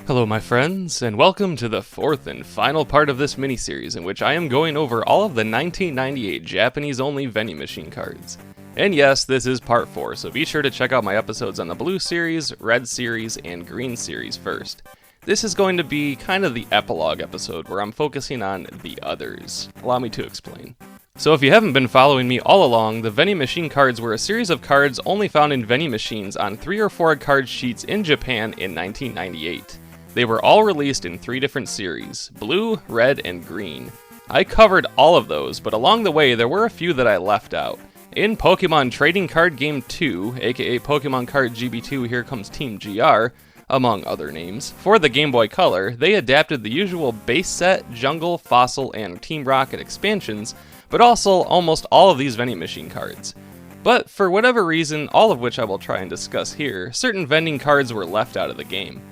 Hello my friends, and welcome to the fourth and final part of this mini-series in which I am going over all of the 1998 Japanese-only vending machine cards. And yes, this is part 4, so be sure to check out my episodes on the Blue Series, Red Series, and Green Series first. This is going to be kind of the epilogue episode where I'm focusing on the others. Allow me to explain. So if you haven't been following me all along, the vending machine cards were a series of cards only found in vending machines on 3 or 4 card sheets in Japan in 1998. They were all released in 3 different series, blue, red, and green. I covered all of those, but along the way there were a few that I left out. In Pokémon Trading Card Game 2, aka Pokémon Card GB2 Here Comes Team GR, among other names, for the Game Boy Color, they adapted the usual base set, jungle, fossil, and Team Rocket expansions, but also almost all of these vending machine cards. But for whatever reason, all of which I will try and discuss here, certain vending cards were left out of the game.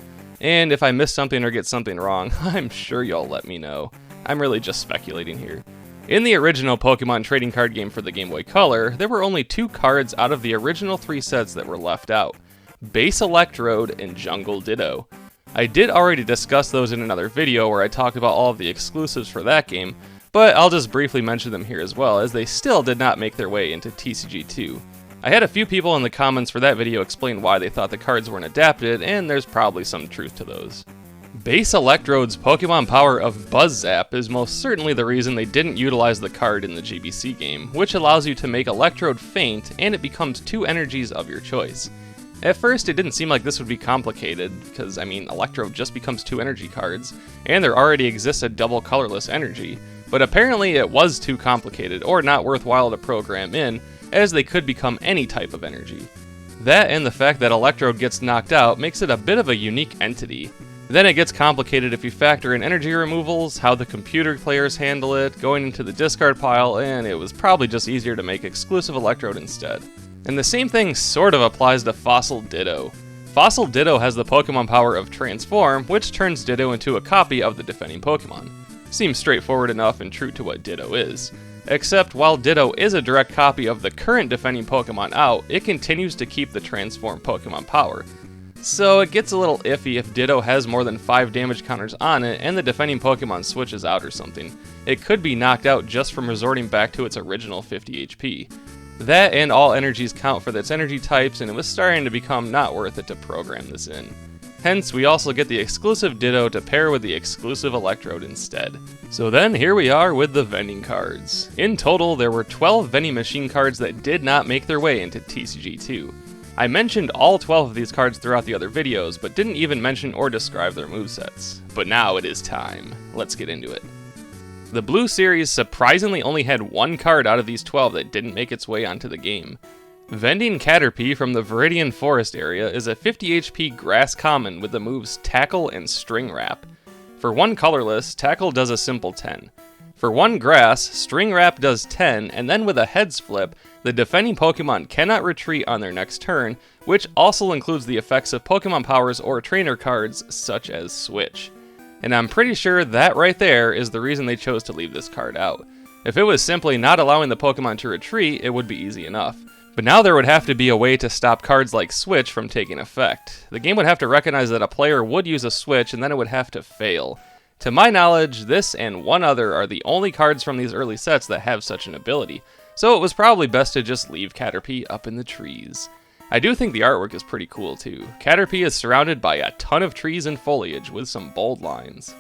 And if I miss something or get something wrong, I'm sure y'all let me know. I'm really just speculating here. In the original Pokemon Trading Card Game for the Game Boy Color, there were only 2 cards out of the original 3 sets that were left out: Base Electrode and Jungle Ditto. I did already discuss those in another video where I talked about all of the exclusives for that game, but I'll just briefly mention them here as well, as they still did not make their way into TCG2. I had a few people in the comments for that video explain why they thought the cards weren't adapted, and there's probably some truth to those. Base Electrode's Pokemon power of Buzz Zap is most certainly the reason they didn't utilize the card in the GBC game, which allows you to make Electrode faint and it becomes 2 energies of your choice. At first it didn't seem like this would be complicated, because Electrode just becomes 2 energy cards, and there already exists a double colorless energy, but apparently it was too complicated or not worthwhile to program in, as they could become any type of energy. That and the fact that Electrode gets knocked out makes it a bit of a unique entity. Then it gets complicated if you factor in energy removals, how the computer players handle it, going into the discard pile, and it was probably just easier to make exclusive Electrode instead. And the same thing sort of applies to Fossil Ditto. Fossil Ditto has the Pokemon power of Transform, which turns Ditto into a copy of the defending Pokemon. Seems straightforward enough and true to what Ditto is. Except while Ditto is a direct copy of the current defending Pokemon out, it continues to keep the Transform Pokemon power. So it gets a little iffy if Ditto has more than 5 damage counters on it and the defending Pokemon switches out or something. It could be knocked out just from resorting back to its original 50 HP. That and all energies count for its energy types, and it was starting to become not worth it to program this in. Hence, we also get the exclusive Ditto to pair with the exclusive Electrode instead. So then, here we are with the vending cards. In total, there were 12 vending machine cards that did not make their way into TCG2. I mentioned all 12 of these cards throughout the other videos, but didn't even mention or describe their movesets. But now it is time. Let's get into it. The Blue Series surprisingly only had 1 card out of these 12 that didn't make its way onto the game. Vending Caterpie from the Viridian Forest area is a 50 HP grass common with the moves Tackle and String Wrap. For 1 colorless, Tackle does a simple 10. For 1 grass, String Wrap does 10, and then with a heads flip, the defending Pokemon cannot retreat on their next turn, which also includes the effects of Pokemon powers or trainer cards such as Switch. And I'm pretty sure that right there is the reason they chose to leave this card out. If it was simply not allowing the Pokemon to retreat, it would be easy enough. But now there would have to be a way to stop cards like Switch from taking effect. The game would have to recognize that a player would use a Switch and then it would have to fail. To my knowledge, this and 1 other are the only cards from these early sets that have such an ability, so it was probably best to just leave Caterpie up in the trees. I do think the artwork is pretty cool too. Caterpie is surrounded by a ton of trees and foliage with some bold lines.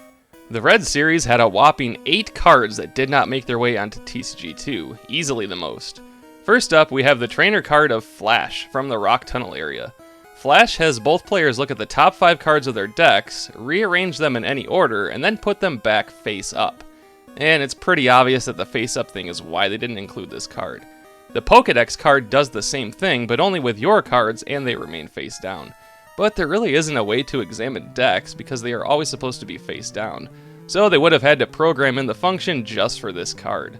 The Red Series had a whopping 8 cards that did not make their way onto TCG2, easily the most. First up, we have the trainer card of Flash from the Rock Tunnel area. Flash has both players look at the top 5 cards of their decks, rearrange them in any order, and then put them back face up. And it's pretty obvious that the face up thing is why they didn't include this card. The Pokédex card does the same thing, but only with your cards and they remain face down. But there really isn't a way to examine decks because they are always supposed to be face down. So they would have had to program in the function just for this card.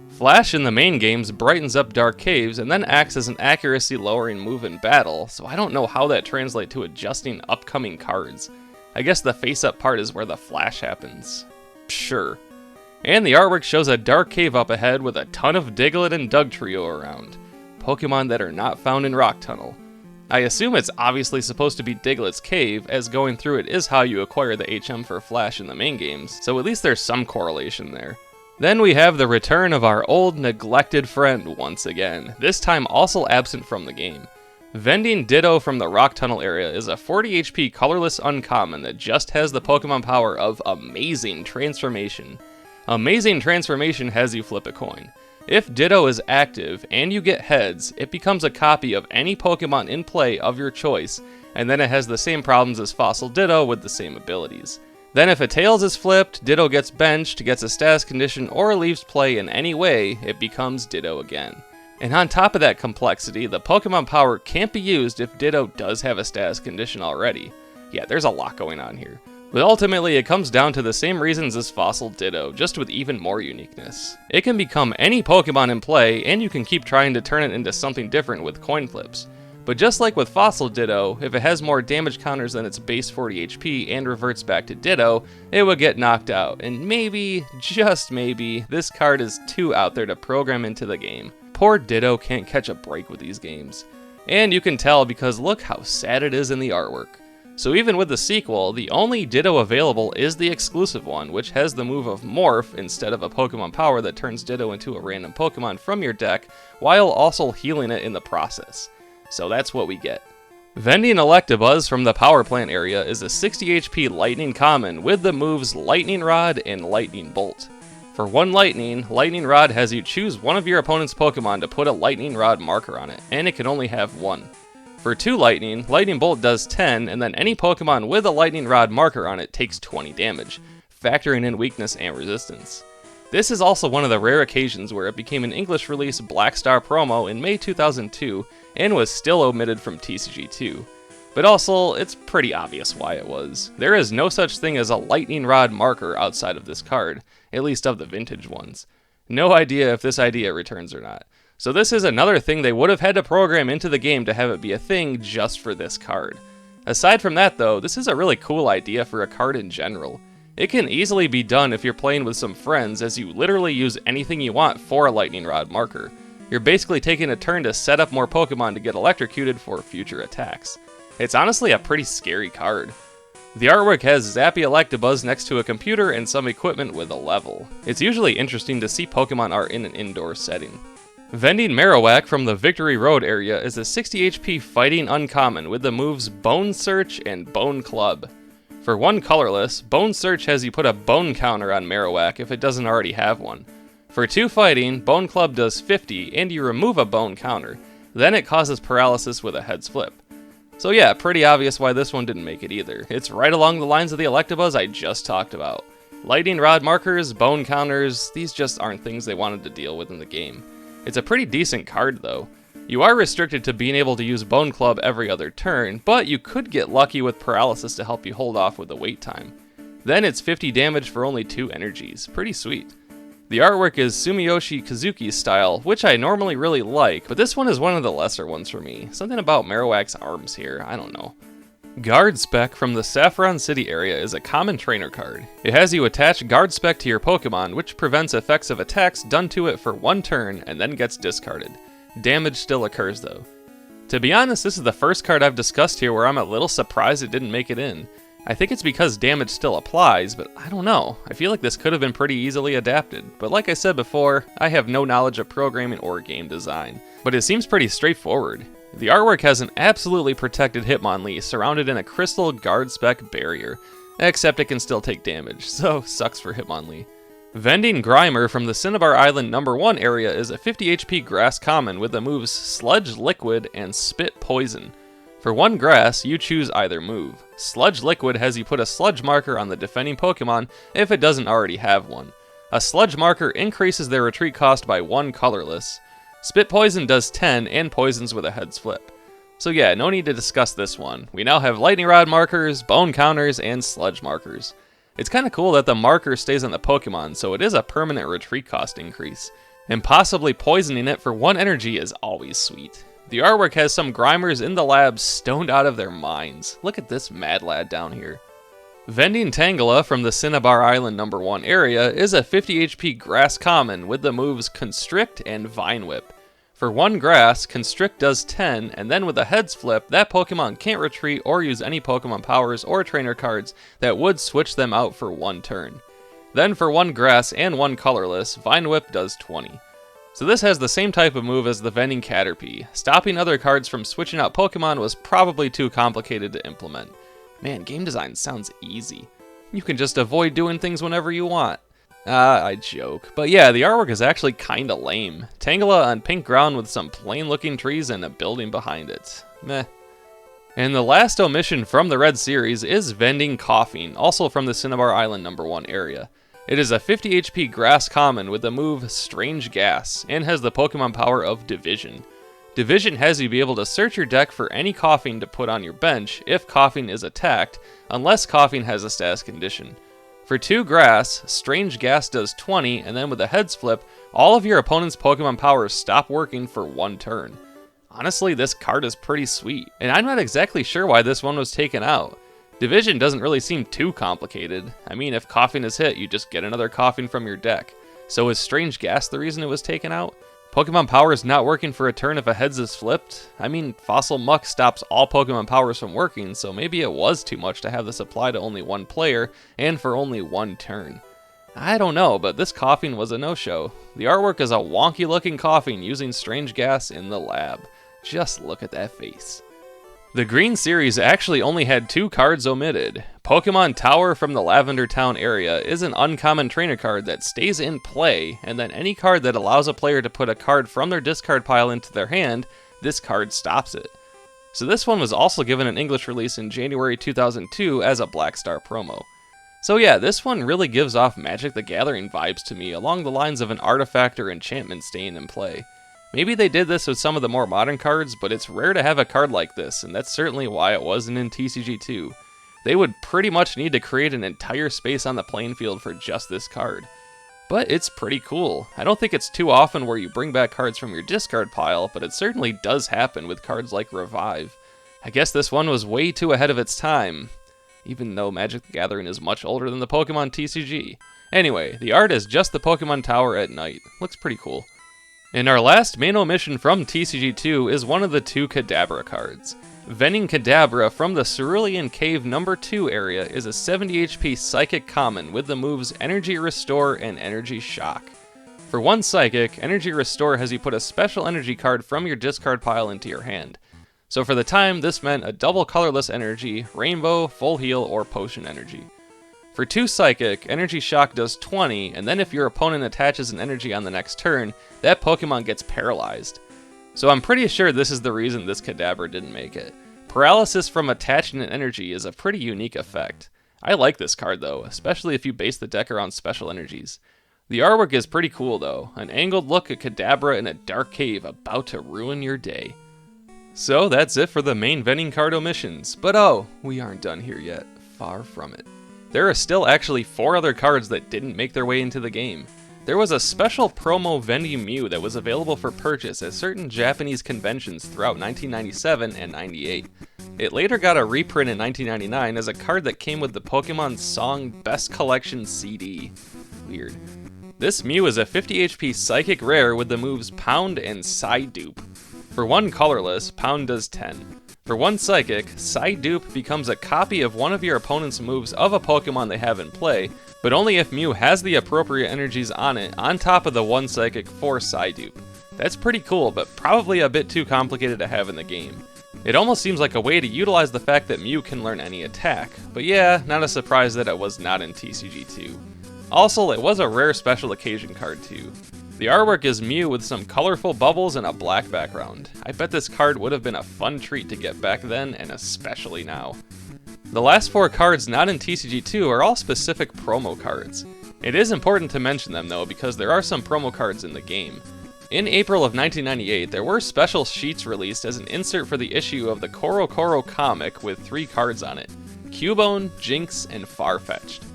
Flash in the main games brightens up dark caves and then acts as an accuracy lowering move in battle, so I don't know how that translates to adjusting upcoming cards. I guess the face up part is where the flash happens. Sure. And the artwork shows a dark cave up ahead with a ton of Diglett and Dugtrio around. Pokemon that are not found in Rock Tunnel. I assume it's obviously supposed to be Diglett's Cave, as going through it is how you acquire the HM for Flash in the main games, so at least there's some correlation there. Then we have the return of our old neglected friend once again, this time also absent from the game. Vending Ditto from the Rock Tunnel area is a 40 HP colorless uncommon that just has the Pokemon power of Amazing Transformation. Amazing Transformation has you flip a coin. If Ditto is active and you get heads, it becomes a copy of any Pokemon in play of your choice, and then it has the same problems as Fossil Ditto with the same abilities. Then if a Tails is flipped, Ditto gets benched, gets a status condition, or leaves play in any way, it becomes Ditto again. And on top of that complexity, the Pokemon power can't be used if Ditto does have a status condition already. Yeah, there's a lot going on here. But ultimately, it comes down to the same reasons as Fossil Ditto, just with even more uniqueness. It can become any Pokemon in play, and you can keep trying to turn it into something different with coin flips. But just like with Fossil Ditto, if it has more damage counters than its base 40 HP and reverts back to Ditto, it would get knocked out, and maybe, just maybe, this card is too out there to program into the game. Poor Ditto can't catch a break with these games. And you can tell because look how sad it is in the artwork. So even with the sequel, the only Ditto available is the exclusive one, which has the move of Morph instead of a Pokemon power that turns Ditto into a random Pokemon from your deck, while also healing it in the process. So that's what we get. Vending Electabuzz from the Power Plant area is a 60 HP Lightning Common with the moves Lightning Rod and Lightning Bolt. For 1 Lightning, Lightning Rod has you choose one of your opponent's Pokemon to put a Lightning Rod marker on it, and it can only have 1. For 2 Lightning, Lightning Bolt does 10, and then any Pokemon with a Lightning Rod marker on it takes 20 damage, factoring in weakness and resistance. This is also one of the rare occasions where it became an English release Black Star promo in May 2002, and was still omitted from TCG2. But also, it's pretty obvious why it was. There is no such thing as a Lightning Rod marker outside of this card, at least of the vintage ones. No idea if this idea returns or not. So this is another thing they would have had to program into the game to have it be a thing just for this card. Aside from that though, this is a really cool idea for a card in general. It can easily be done if you're playing with some friends, as you literally use anything you want for a Lightning Rod marker. You're basically taking a turn to set up more Pokemon to get electrocuted for future attacks. It's honestly a pretty scary card. The artwork has Zappy Electabuzz next to a computer and some equipment with a level. It's usually interesting to see Pokemon art in an indoor setting. Vending Marowak from the Victory Road area is a 60 HP fighting uncommon with the moves Bone Search and Bone Club. For 1 colorless, Bone Search has you put a bone counter on Marowak if it doesn't already have one. For 2 fighting, Bone Club does 50 and you remove a bone counter, then it causes paralysis with a heads flip. So yeah, pretty obvious why this one didn't make it either. It's right along the lines of the Electabuzz I just talked about. Lightning Rod markers, bone counters, these just aren't things they wanted to deal with in the game. It's a pretty decent card though. You are restricted to being able to use Bone Club every other turn, but you could get lucky with paralysis to help you hold off with the wait time. Then it's 50 damage for only 2 energies, pretty sweet. The artwork is Sumiyoshi Kazuki's style, which I normally really like, but this one is one of the lesser ones for me. Something about Marowak's arms here, I don't know. Guard Spec from the Saffron City area is a common trainer card. It has you attach Guard Spec to your Pokemon, which prevents effects of attacks done to it for 1 turn and then gets discarded. Damage still occurs though. To be honest, this is the first card I've discussed here where I'm a little surprised it didn't make it in. I think it's because damage still applies, but I don't know. I feel like this could have been pretty easily adapted, but like I said before, I have no knowledge of programming or game design. But it seems pretty straightforward. The artwork has an absolutely protected Hitmonlee surrounded in a crystal Guard Spec barrier, except it can still take damage, so sucks for Hitmonlee. Vending Grimer from the Cinnabar Island No. 1 area is a 50 HP grass common with the moves Sludge Liquid and Spit Poison. For 1 grass, you choose either move. Sludge Liquid has you put a sludge marker on the defending Pokemon if it doesn't already have one. A sludge marker increases their retreat cost by 1 colorless. Spit Poison does 10 and poisons with a heads flip. So yeah, no need to discuss this one. We now have Lightning Rod markers, bone counters, and sludge markers. It's kinda cool that the marker stays on the Pokemon, so it is a permanent retreat cost increase. And possibly poisoning it for 1 energy is always sweet. The artwork has some Grimers in the lab stoned out of their minds. Look at this mad lad down here. Vending Tangela from the Cinnabar Island No. 1 area is a 50 HP grass common with the moves Constrict and Vine Whip. For 1 grass, Constrict does 10, and then with a heads flip, that Pokemon can't retreat or use any Pokemon powers or trainer cards that would switch them out for 1 turn. Then for 1 grass and 1 colorless, Vine Whip does 20. So this has the same type of move as the Vending Caterpie. Stopping other cards from switching out Pokemon was probably too complicated to implement. Man, game design sounds easy. You can just avoid doing things whenever you want. I joke. But yeah, the artwork is actually kinda lame. Tangela on pink ground with some plain looking trees and a building behind it. Meh. And the last omission from the Red series is Vending Coughing, also from the Cinnabar Island #1 area. It is a 50 HP grass common with the move Strange Gas, and has the Pokemon power of Division. Division has you be able to search your deck for any Coughing to put on your bench if Coughing is attacked, unless Coughing has a status condition. For 2 grass, Strange Gas does 20, and then with a heads flip, all of your opponent's Pokemon powers stop working for 1 turn. Honestly, this card is pretty sweet, and I'm not exactly sure why this one was taken out. Division doesn't really seem too complicated. I mean, if Coughing is hit, you just get another Coughing from your deck. So is Strange Gas the reason it was taken out? Pokemon powers not working for a turn if a heads is flipped? I mean, Fossil Muck stops all Pokemon powers from working, so maybe it was too much to have this apply to only 1 player, and for only 1 turn. I don't know, but this Coughing was a no-show. The artwork is a wonky looking Coughing using Strange Gas in the lab. Just look at that face. The Green series actually only had 2 cards omitted. Pokemon Tower from the Lavender Town area is an uncommon trainer card that stays in play, and then any card that allows a player to put a card from their discard pile into their hand, this card stops it. So this one was also given an English release in January 2002 as a Black Star promo. So yeah, this one really gives off Magic the Gathering vibes to me, along the lines of an artifact or enchantment staying in play. Maybe they did this with some of the more modern cards, but it's rare to have a card like this, and that's certainly why it wasn't in TCG2. They would pretty much need to create an entire space on the playing field for just this card. But it's pretty cool. I don't think it's too often where you bring back cards from your discard pile, but it certainly does happen with cards like Revive. I guess this one was way too ahead of its time, even though Magic the Gathering is much older than the Pokemon TCG. Anyway, the art is just the Pokemon Tower at night. Looks pretty cool. And our last main omission from TCG2 is one of the 2 Kadabra cards. Vending Kadabra from the Cerulean Cave #2 area is a 70 HP Psychic common with the moves Energy Restore and Energy Shock. For 1 Psychic, Energy Restore has you put a special energy card from your discard pile into your hand. So for the time, this meant a double colorless energy, Rainbow, Full Heal, or Potion energy. For 2 Psychic, Energy Shock does 20, and then if your opponent attaches an energy on the next turn, that Pokemon gets paralyzed. So I'm pretty sure this is the reason this Kadabra didn't make it. Paralysis from attaching an energy is a pretty unique effect. I like this card though, especially if you base the deck around special energies. The artwork is pretty cool though, an angled look at Kadabra in a dark cave about to ruin your day. So that's it for the main vending card omissions, but oh, we aren't done here yet, far from it. There are still actually 4 other cards that didn't make their way into the game. There was a special promo Vending Mew that was available for purchase at certain Japanese conventions throughout 1997 and 98. It later got a reprint in 1999 as a card that came with the Pokemon Song Best Collection CD. Weird. This Mew is a 50 HP Psychic Rare with the moves Pound and Psydupe. For 1 colorless, Pound does 10. For 1 Psychic, Psydupe becomes a copy of one of your opponent's moves of a Pokemon they have in play, but only if Mew has the appropriate energies on it on top of the 1 Psychic for Psydupe. That's pretty cool, but probably a bit too complicated to have in the game. It almost seems like a way to utilize the fact that Mew can learn any attack, but yeah, not a surprise that it was not in TCG2. Also, it was a rare special occasion card too. The artwork is Mew with some colorful bubbles and a black background. I bet this card would have been a fun treat to get back then, and especially now. The last 4 cards not in TCG2 are all specific promo cards. It is important to mention them though, because there are some promo cards in the game. In April of 1998, there were special sheets released as an insert for the issue of the Koro Koro comic with 3 cards on it: Cubone, Jinx, and Farfetch'd.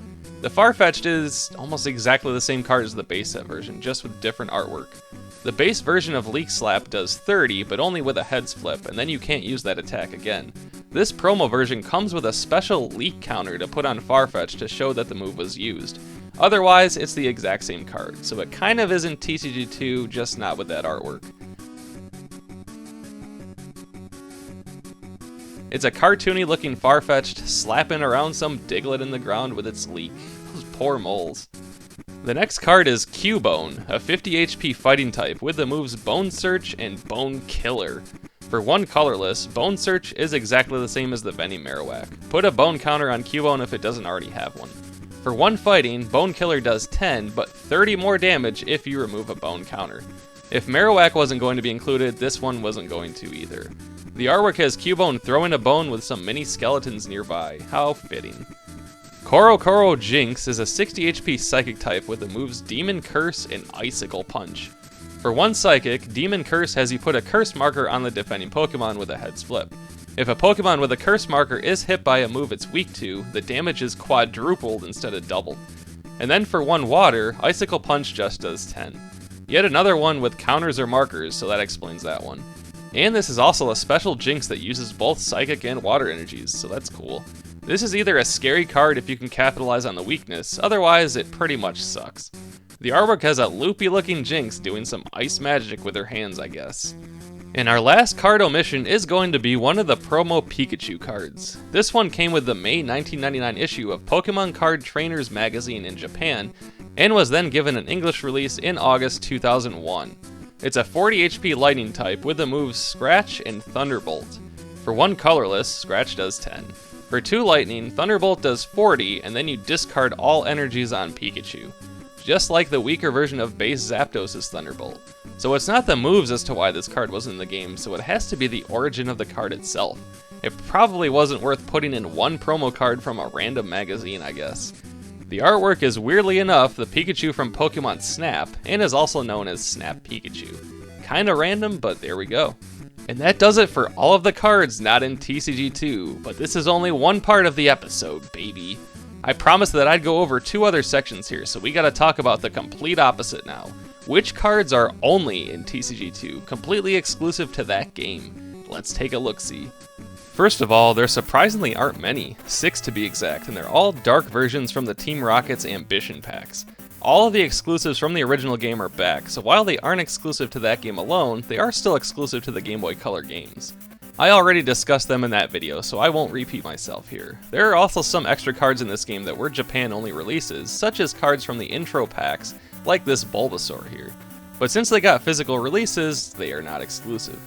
The Farfetch'd is almost exactly the same card as the base set version, just with different artwork. The base version of Leak Slap does 30, but only with a heads flip, and then you can't use that attack again. This promo version comes with a special leak counter to put on Farfetch'd to show that the move was used. Otherwise, it's the exact same card, so it kind of isn't TCG2, just not with that artwork. It's a cartoony looking Farfetch'd slapping around some Diglett in the ground with its leek. Those poor moles. The next card is Cubone, a 50 HP fighting type with the moves Bone Search and Bone Killer. For 1 colorless, Bone Search is exactly the same as the Vending Marowak. Put a bone counter on Cubone if it doesn't already have one. For 1 fighting, Bone Killer does 10, but 30 more damage if you remove a bone counter. If Marowak wasn't going to be included, this one wasn't going to either. The artwork has Cubone throwing a bone with some mini skeletons nearby. How fitting. Koro Jinx is a 60 HP Psychic type with the moves Demon Curse and Icicle Punch. For 1 Psychic, Demon Curse has you put a curse marker on the defending Pokemon with a heads flip. If a Pokemon with a curse marker is hit by a move it's weak to, the damage is quadrupled instead of doubled. And then for 1 Water, Icicle Punch just does 10. Yet another one with counters or markers, so that explains that one. And this is also a special Jinx that uses both Psychic and Water energies, so that's cool. This is either a scary card if you can capitalize on the weakness, otherwise it pretty much sucks. The artwork has a loopy looking Jinx doing some ice magic with her hands, I guess. And our last card omission is going to be one of the promo Pikachu cards. This one came with the May 1999 issue of Pokemon Card Trainers magazine in Japan, and was then given an English release in August 2001. It's a 40 HP lightning type with the moves Scratch and Thunderbolt. For 1 colorless, Scratch does 10. For 2 lightning, Thunderbolt does 40, and then you discard all energies on Pikachu. Just like the weaker version of base Zapdos' Thunderbolt. So it's not the moves as to why this card wasn't in the game, so it has to be the origin of the card itself. It probably wasn't worth putting in 1 promo card from a random magazine, I guess. The artwork is weirdly enough the Pikachu from Pokemon Snap, and is also known as Snap Pikachu. Kinda random, but there we go. And that does it for all of the cards not in TCG2, but this is only one part of the episode, baby. I promised that I'd go over 2 other sections here, so we gotta talk about the complete opposite now. Which cards are only in TCG2, completely exclusive to that game? Let's take a look-see. First of all, there surprisingly aren't many, 6 to be exact, and they're all dark versions from the Team Rocket's Ambition packs. All of the exclusives from the original game are back, so while they aren't exclusive to that game alone, they are still exclusive to the Game Boy Color games. I already discussed them in that video, so I won't repeat myself here. There are also some extra cards in this game that were Japan-only releases, such as cards from the intro packs, like this Bulbasaur here. But since they got physical releases, they are not exclusive.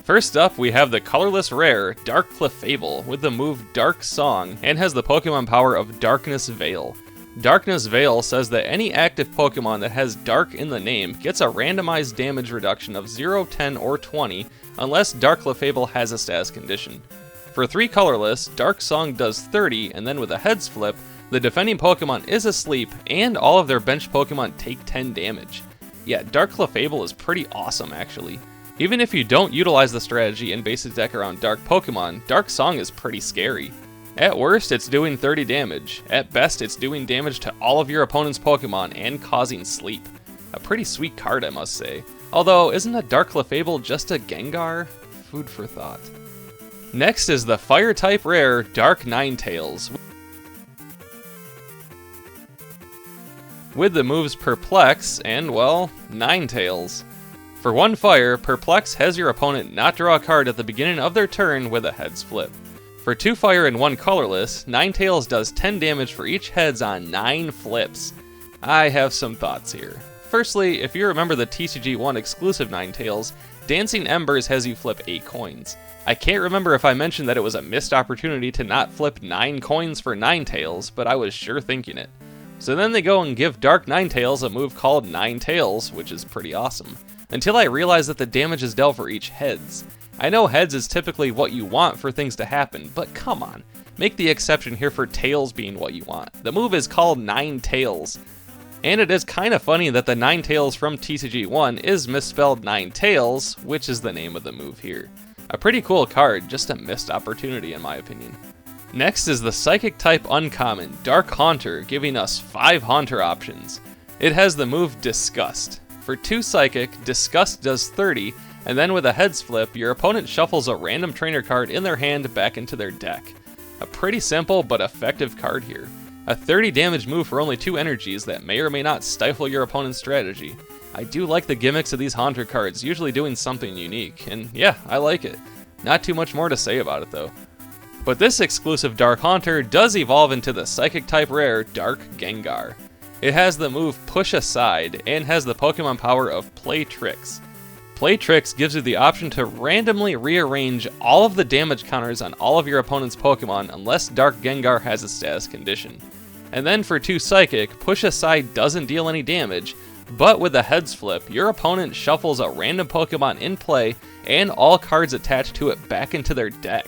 First up, we have the colorless rare Dark Clefable with the move Dark Song, and has the Pokemon power of Darkness Veil. Darkness Veil says that any active Pokemon that has Dark in the name gets a randomized damage reduction of 0, 10, or 20 unless Dark Clefable has a status condition. For 3 colorless, Dark Song does 30, and then with a heads flip, the defending Pokemon is asleep and all of their bench Pokemon take 10 damage. Yeah, Dark Clefable is pretty awesome actually. Even if you don't utilize the strategy and base a deck around Dark Pokemon, Dark Song is pretty scary. At worst, it's doing 30 damage. At best, it's doing damage to all of your opponent's Pokemon and causing sleep. A pretty sweet card, I must say. Although, isn't a Dark Clefable just a Gengar? Food for thought. Next is the Fire-type rare Dark Ninetales, with the moves Perplex and, well, Ninetales. For 1 fire, Perplex has your opponent not draw a card at the beginning of their turn with a heads flip. For 2 fire and 1 colorless, Ninetales does 10 damage for each heads on 9 flips. I have some thoughts here. Firstly, if you remember the TCG1 exclusive Ninetales, Dancing Embers has you flip 8 coins. I can't remember if I mentioned that it was a missed opportunity to not flip 9 coins for Ninetales, but I was sure thinking it. So then they go and give Dark Ninetales a move called Ninetales, which is pretty awesome. Until I realized that the damage is dealt for each heads. I know heads is typically what you want for things to happen, but come on, make the exception here for tails being what you want. The move is called Ninetales. And it is kind of funny that the Ninetales from TCG1 is misspelled Ninetales, which is the name of the move here. A pretty cool card, just a missed opportunity in my opinion. Next is the Psychic type uncommon, Dark Haunter, giving us 5 Haunter options. It has the move Disgust. For 2 Psychic, Disgust does 30, and then with a heads flip, your opponent shuffles a random trainer card in their hand back into their deck. A pretty simple but effective card here. A 30 damage move for only 2 energies that may or may not stifle your opponent's strategy. I do like the gimmicks of these Haunter cards, usually doing something unique, and yeah, I like it. Not too much more to say about it though. But this exclusive Dark Haunter does evolve into the Psychic type rare Dark Gengar. It has the move Push Aside and has the Pokemon power of Play Tricks. Play Tricks gives you the option to randomly rearrange all of the damage counters on all of your opponent's Pokemon unless Dark Gengar has a status condition. And then for 2 Psychic, Push Aside doesn't deal any damage, but with a heads flip, your opponent shuffles a random Pokemon in play and all cards attached to it back into their deck.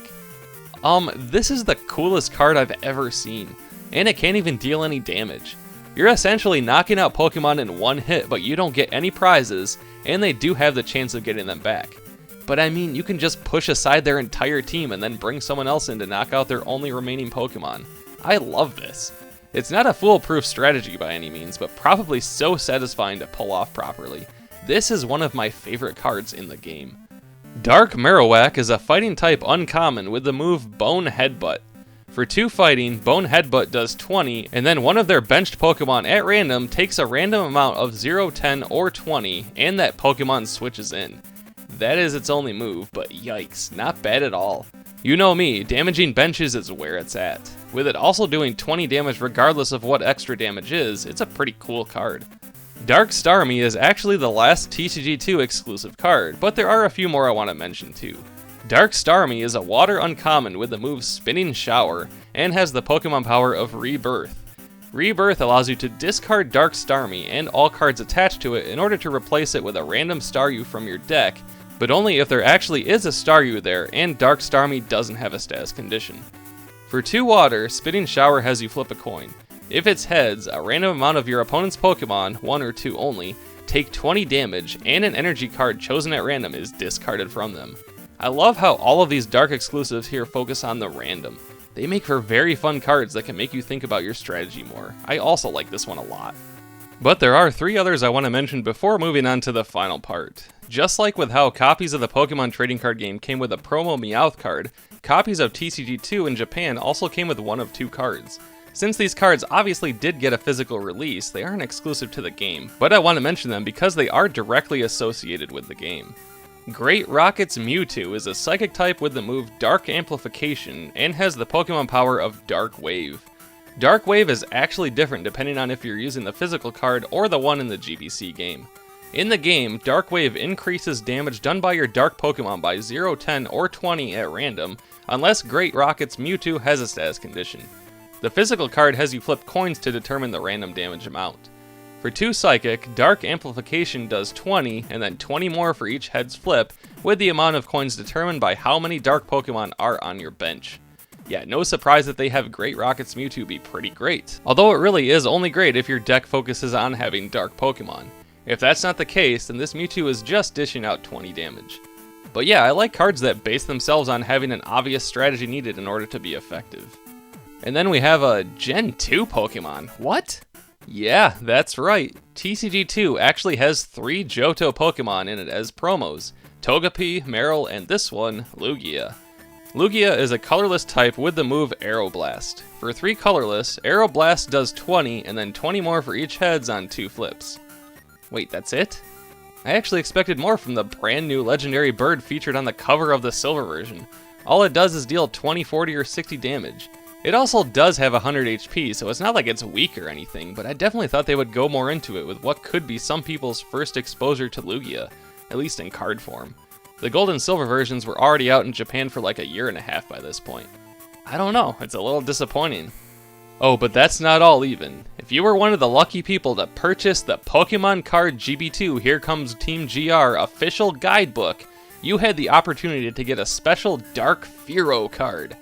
This is the coolest card I've ever seen, and it can't even deal any damage. You're essentially knocking out Pokemon in one hit, but you don't get any prizes, and they do have the chance of getting them back. But I mean, you can just push aside their entire team and then bring someone else in to knock out their only remaining Pokemon. I love this. It's not a foolproof strategy by any means, but probably so satisfying to pull off properly. This is one of my favorite cards in the game. Dark Marowak is a fighting type uncommon with the move Bone Headbutt. For 2 fighting, Bone Headbutt does 20, and then one of their benched Pokemon at random takes a random amount of 0, 10, or 20, and that Pokemon switches in. That is its only move, but yikes, not bad at all. You know me, damaging benches is where it's at. With it also doing 20 damage regardless of what extra damage is, it's a pretty cool card. Dark Starmie is actually the last TCG2 exclusive card, but there are a few more I want to mention too. Dark Starmie is a water uncommon with the move Spinning Shower, and has the Pokemon power of Rebirth. Rebirth allows you to discard Dark Starmie and all cards attached to it in order to replace it with a random Staryu from your deck, but only if there actually is a Staryu there and Dark Starmie doesn't have a status condition. For 2 water, Spinning Shower has you flip a coin. If it's heads, a random amount of your opponent's Pokemon, 1 or 2 only, take 20 damage, and an energy card chosen at random is discarded from them. I love how all of these Dark exclusives here focus on the random. They make for very fun cards that can make you think about your strategy more. I also like this one a lot. But there are 3 others I want to mention before moving on to the final part. Just like with how copies of the Pokemon Trading Card Game came with a promo Meowth card, copies of TCG2 in Japan also came with one of 2 cards. Since these cards obviously did get a physical release, they aren't exclusive to the game, but I want to mention them because they are directly associated with the game. Great Rocket's Mewtwo is a Psychic type with the move Dark Amplification and has the Pokemon power of Dark Wave. Dark Wave is actually different depending on if you're using the physical card or the one in the GBC game. In the game, Dark Wave increases damage done by your Dark Pokemon by 0, 10, or 20 at random, unless Great Rocket's Mewtwo has a status condition. The physical card has you flip coins to determine the random damage amount. For 2 Psychic, Dark Amplification does 20, and then 20 more for each heads flip, with the amount of coins determined by how many Dark Pokemon are on your bench. Yeah, no surprise that they have Great Rocket's Mewtwo be pretty great, although it really is only great if your deck focuses on having Dark Pokemon. If that's not the case, then this Mewtwo is just dishing out 20 damage. But yeah, I like cards that base themselves on having an obvious strategy needed in order to be effective. And then we have a Gen 2 Pokemon. What? Yeah, that's right. TCG2 actually has 3 Johto Pokemon in it as promos. Togepi, Marill, and this one, Lugia. Lugia is a colorless type with the move Aeroblast. For 3 colorless, Aeroblast does 20 and then 20 more for each heads on 2 flips. Wait, that's it? I actually expected more from the brand new legendary bird featured on the cover of the silver version. All it does is deal 20, 40, or 60 damage. It also does have 100 HP, so it's not like it's weak or anything, but I definitely thought they would go more into it with what could be some people's first exposure to Lugia, at least in card form. The gold and silver versions were already out in Japan for like a year and a half by this point. I don't know, it's a little disappointing. Oh, but that's not all even. If you were one of the lucky people to purchase the Pokemon Card GB2 Here Comes Team GR official guidebook, you had the opportunity to get a special Dark Fearow card.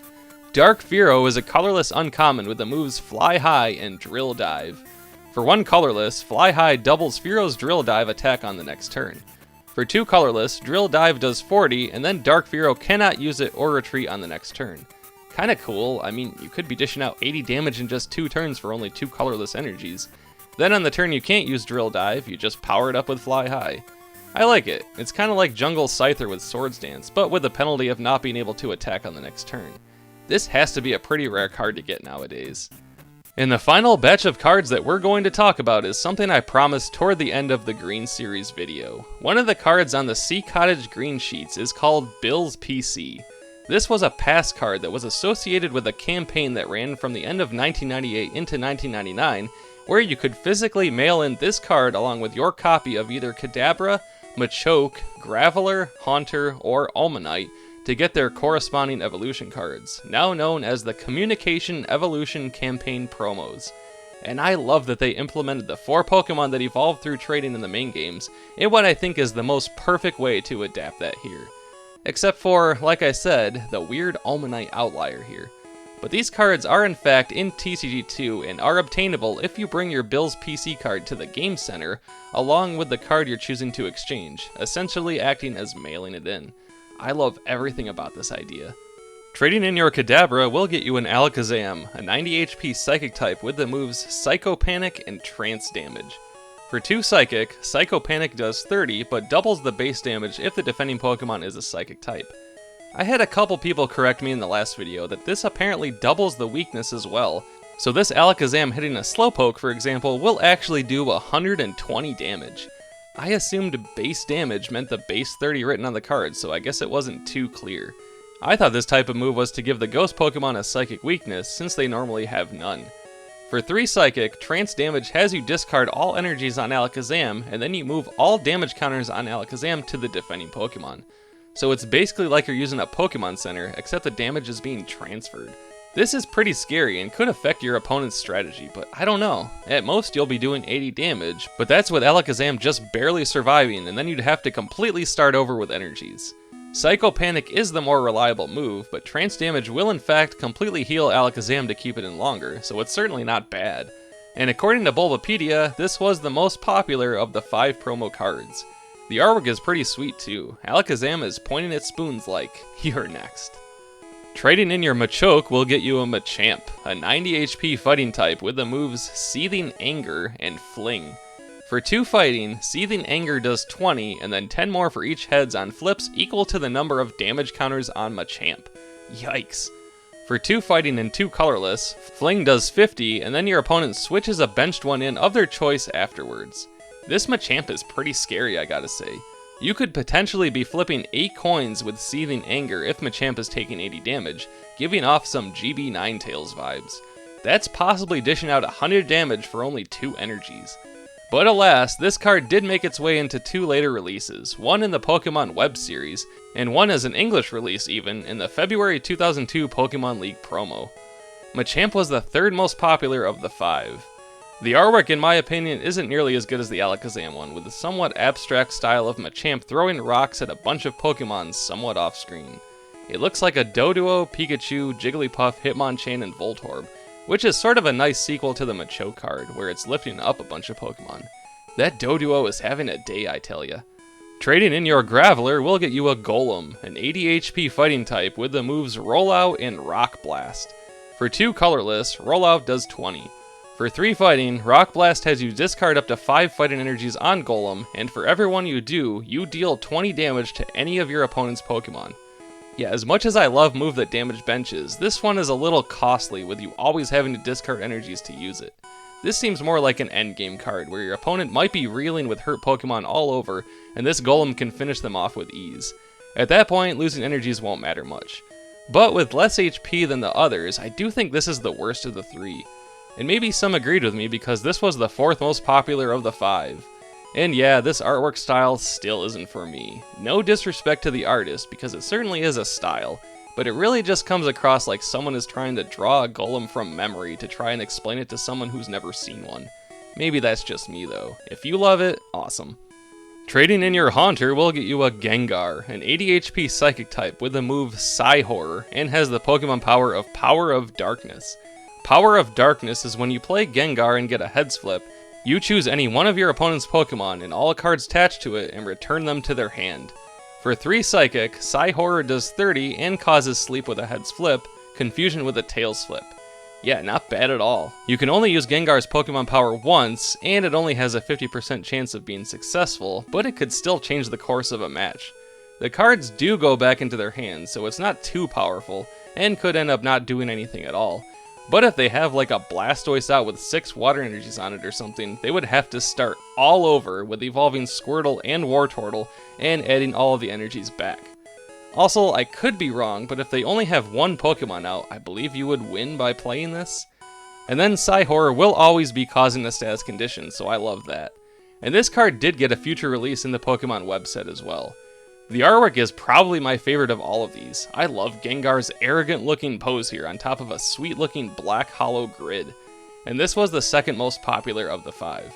Dark Fearow is a colorless uncommon with the moves Fly High and Drill Dive. For 1 colorless, Fly High doubles Fearow's Drill Dive attack on the next turn. For 2 colorless, Drill Dive does 40, and then Dark Fearow cannot use it or retreat on the next turn. Kinda cool, I mean, you could be dishing out 80 damage in just 2 turns for only 2 colorless energies. Then on the turn you can't use Drill Dive, you just power it up with Fly High. I like it. It's kinda like Jungle Scyther with Swords Dance, but with the penalty of not being able to attack on the next turn. This has to be a pretty rare card to get nowadays. And the final batch of cards that we're going to talk about is something I promised toward the end of the Green Series video. One of the cards on the Sea Cottage Green sheets is called Bill's PC. This was a pass card that was associated with a campaign that ran from the end of 1998 into 1999, where you could physically mail in this card along with your copy of either Kadabra, Machoke, Graveler, Haunter, or Almanite to get their corresponding evolution cards, now known as the Communication Evolution Campaign promos. And I love that they implemented the 4 Pokemon that evolved through trading in the main games in what I think is the most perfect way to adapt that here. Except for, like I said, the weird Almanite outlier here. But these cards are in fact in TCG2 and are obtainable if you bring your Bill's PC card to the Game Center along with the card you're choosing to exchange, essentially acting as mailing it in. I love everything about this idea. Trading in your Kadabra will get you an Alakazam, a 90 HP Psychic type with the moves Psycho Panic and Trance damage. For 2 Psychic, Psycho Panic does 30, but doubles the base damage if the defending Pokemon is a Psychic type. I had a couple people correct me in the last video that this apparently doubles the weakness as well, so this Alakazam hitting a Slowpoke, for example, will actually do 120 damage. I assumed base damage meant the base 30 written on the card, so I guess it wasn't too clear. I thought this type of move was to give the Ghost Pokemon a Psychic weakness, since they normally have none. For 3 Psychic, Trance damage has you discard all energies on Alakazam, and then you move all damage counters on Alakazam to the defending Pokemon. So it's basically like you're using a Pokemon Center, except the damage is being transferred. This is pretty scary and could affect your opponent's strategy, but I don't know. At most you'll be doing 80 damage, but that's with Alakazam just barely surviving, and then you'd have to completely start over with energies. Psycho Panic is the more reliable move, but Trance damage will in fact completely heal Alakazam to keep it in longer, so it's certainly not bad. And according to Bulbapedia, this was the most popular of the 5 promo cards. The artwork is pretty sweet too. Alakazam is pointing its spoons like, "You're next." Trading in your Machoke will get you a Machamp, a 90 HP fighting type with the moves Seething Anger and Fling. For 2 fighting, Seething Anger does 20, and then 10 more for each heads on flips equal to the number of damage counters on Machamp. Yikes. For 2 fighting and 2 colorless, Fling does 50, and then your opponent switches a benched one in of their choice afterwards. This Machamp is pretty scary, I gotta say. You could potentially be flipping 8 coins with Seething Anger if Machamp is taking 80 damage, giving off some GB Ninetales vibes. That's possibly dishing out 100 damage for only 2 energies. But alas, this card did make its way into 2 later releases, one in the Pokemon web series, and one as an English release even, in the February 2002 Pokemon League promo. Machamp was the 3rd most popular of the 5. The artwork, in my opinion, isn't nearly as good as the Alakazam one, with the somewhat abstract style of Machamp throwing rocks at a bunch of Pokemon somewhat off-screen. It looks like a Doduo, Pikachu, Jigglypuff, Hitmonchan, and Voltorb, which is sort of a nice sequel to the Machoke card, where it's lifting up a bunch of Pokemon. That Doduo is having a day, I tell ya. Trading in your Graveler will get you a Golem, an 80 HP fighting type with the moves Rollout and Rock Blast. For 2 colorless, Rollout does 20. For 3 fighting, Rock Blast has you discard up to 5 fighting energies on Golem, and for every one you do, you deal 20 damage to any of your opponent's Pokemon. Yeah, as much as I love move that damage benches, this one is a little costly with you always having to discard energies to use it. This seems more like an endgame card, where your opponent might be reeling with hurt Pokemon all over, and this Golem can finish them off with ease. At that point, losing energies won't matter much. But with less HP than the others, I do think this is the worst of the 3. And maybe some agreed with me because this was the 4th most popular of the 5. And yeah, this artwork style still isn't for me. No disrespect to the artist, because it certainly is a style, but it really just comes across like someone is trying to draw a Golem from memory to try and explain it to someone who's never seen one. Maybe that's just me though. If you love it, awesome. Trading in your Haunter will get you a Gengar, an 80 HP Psychic type with the move Psy-Horror, and has the Pokemon power of Darkness. Power of Darkness is when you play Gengar and get a heads flip, you choose any one of your opponent's Pokemon and all cards attached to it and return them to their hand. For 3 Psychic, Psy-Horror does 30 and causes Sleep with a heads flip, Confusion with a tails flip. Yeah, not bad at all. You can only use Gengar's Pokemon power once, and it only has a 50% chance of being successful, but it could still change the course of a match. The cards do go back into their hands, so it's not too powerful, and could end up not doing anything at all. But if they have like a Blastoise out with 6 water energies on it or something, they would have to start all over with evolving Squirtle and Wartortle and adding all of the energies back. Also, I could be wrong, but if they only have one Pokemon out, I believe you would win by playing this. And then Psy-Horror will always be causing a status condition, so I love that. And this card did get a future release in the Pokemon web set as well. The artwork is probably my favorite of all of these. I love Gengar's arrogant looking pose here on top of a sweet looking black hollow grid. And this was the second most popular of the 5.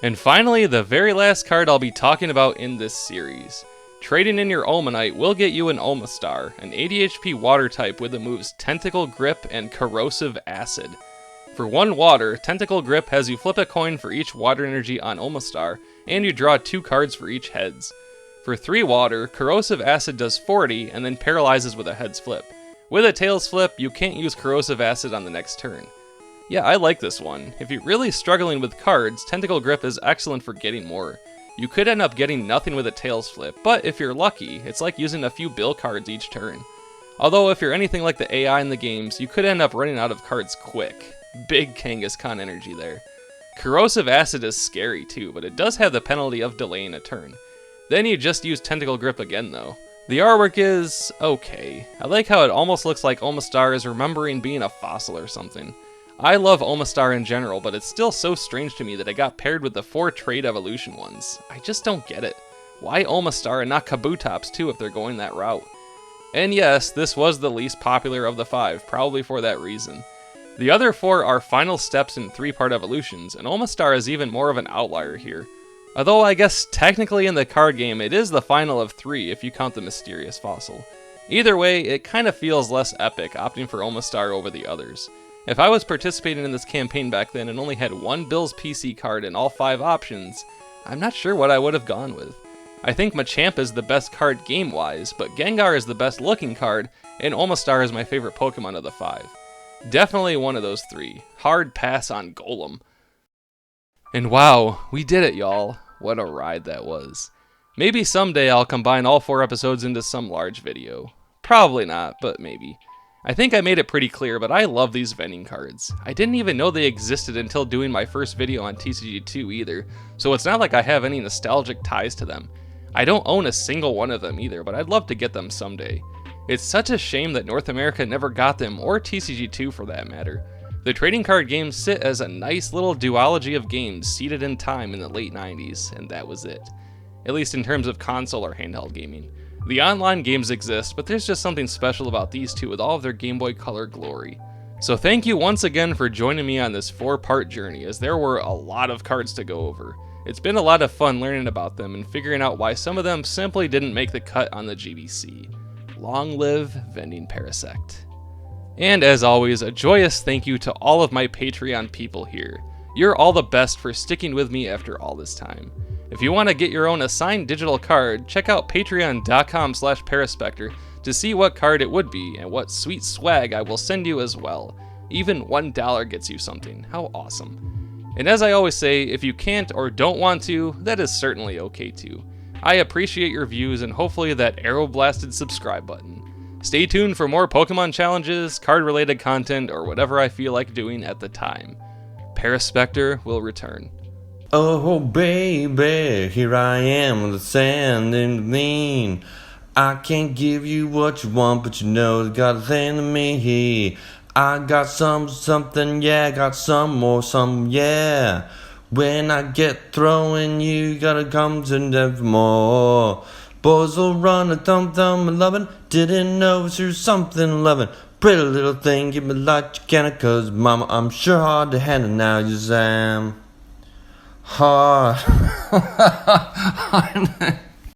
And finally, the very last card I'll be talking about in this series. Trading in your Omanite will get you an Omastar, an 80 HP water type with the moves Tentacle Grip and Corrosive Acid. For 1 water, Tentacle Grip has you flip a coin for each water energy on Omastar, and you draw 2 cards for each heads. For 3 water, Corrosive Acid does 40 and then paralyzes with a heads flip. With a tails flip, you can't use Corrosive Acid on the next turn. Yeah, I like this one. If you're really struggling with cards, Tentacle Grip is excellent for getting more. You could end up getting nothing with a tails flip, but if you're lucky, it's like using a few bill cards each turn. Although if you're anything like the AI in the games, you could end up running out of cards quick. Big Kangaskhan energy there. Corrosive Acid is scary too, but it does have the penalty of delaying a turn. Then you just use Tentacle Grip again though. The artwork is okay. I like how it almost looks like Omastar is remembering being a fossil or something. I love Omastar in general, but it's still so strange to me that it got paired with the 4 trade evolution ones. I just don't get it. Why Omastar and not Kabutops too if they're going that route? And yes, this was the least popular of the 5, probably for that reason. The other 4 are final steps in 3-part evolutions, and Omastar is even more of an outlier here. Although I guess technically in the card game it is the final of 3 if you count the mysterious fossil. Either way, it kind of feels less epic opting for Omastar over the others. If I was participating in this campaign back then and only had 1 Bill's PC card and all 5 options, I'm not sure what I would have gone with. I think Machamp is the best card game-wise, but Gengar is the best looking card, and Omastar is my favorite Pokemon of the 5. Definitely one of those 3. Hard pass on Golem. And wow, we did it, y'all. What a ride that was. Maybe someday I'll combine all 4 episodes into some large video. Probably not, but maybe. I think I made it pretty clear, but I love these vending cards. I didn't even know they existed until doing my first video on TCG2 either, so it's not like I have any nostalgic ties to them. I don't own a single one of them either, but I'd love to get them someday. It's such a shame that North America never got them, or TCG2 for that matter. The trading card games sit as a nice little duology of games seeded in time in the late 90s, and that was it. At least in terms of console or handheld gaming. The online games exist, but there's just something special about these 2 with all of their Game Boy Color glory. So thank you once again for joining me on this 4-part journey, as there were a lot of cards to go over. It's been a lot of fun learning about them and figuring out why some of them simply didn't make the cut on the GBC. Long live Vending Paraspectre. And as always, a joyous thank you to all of my Patreon people here. You're all the best for sticking with me after all this time. If you want to get your own assigned digital card, check out patreon.com/Paraspectre to see what card it would be and what sweet swag I will send you as well. Even $1 gets you something. How awesome. And as I always say, if you can't or don't want to, that is certainly okay too. I appreciate your views and hopefully that arrow-blasted subscribe button. Stay tuned for more Pokemon challenges, card-related content, or whatever I feel like doing at the time. Paraspectre will return. Oh baby, here I am, the sand in the mean. I can't give you what you want, but you know you got a thing to me. I got something, yeah, got some more, yeah. When I get throwing, you gotta come to them for more. Boys will run a thumb and lovin', didn't know it's through something lovin'. Pretty little thing, give me like you can, cause mama, I'm sure hard to handle now, you am. Hard.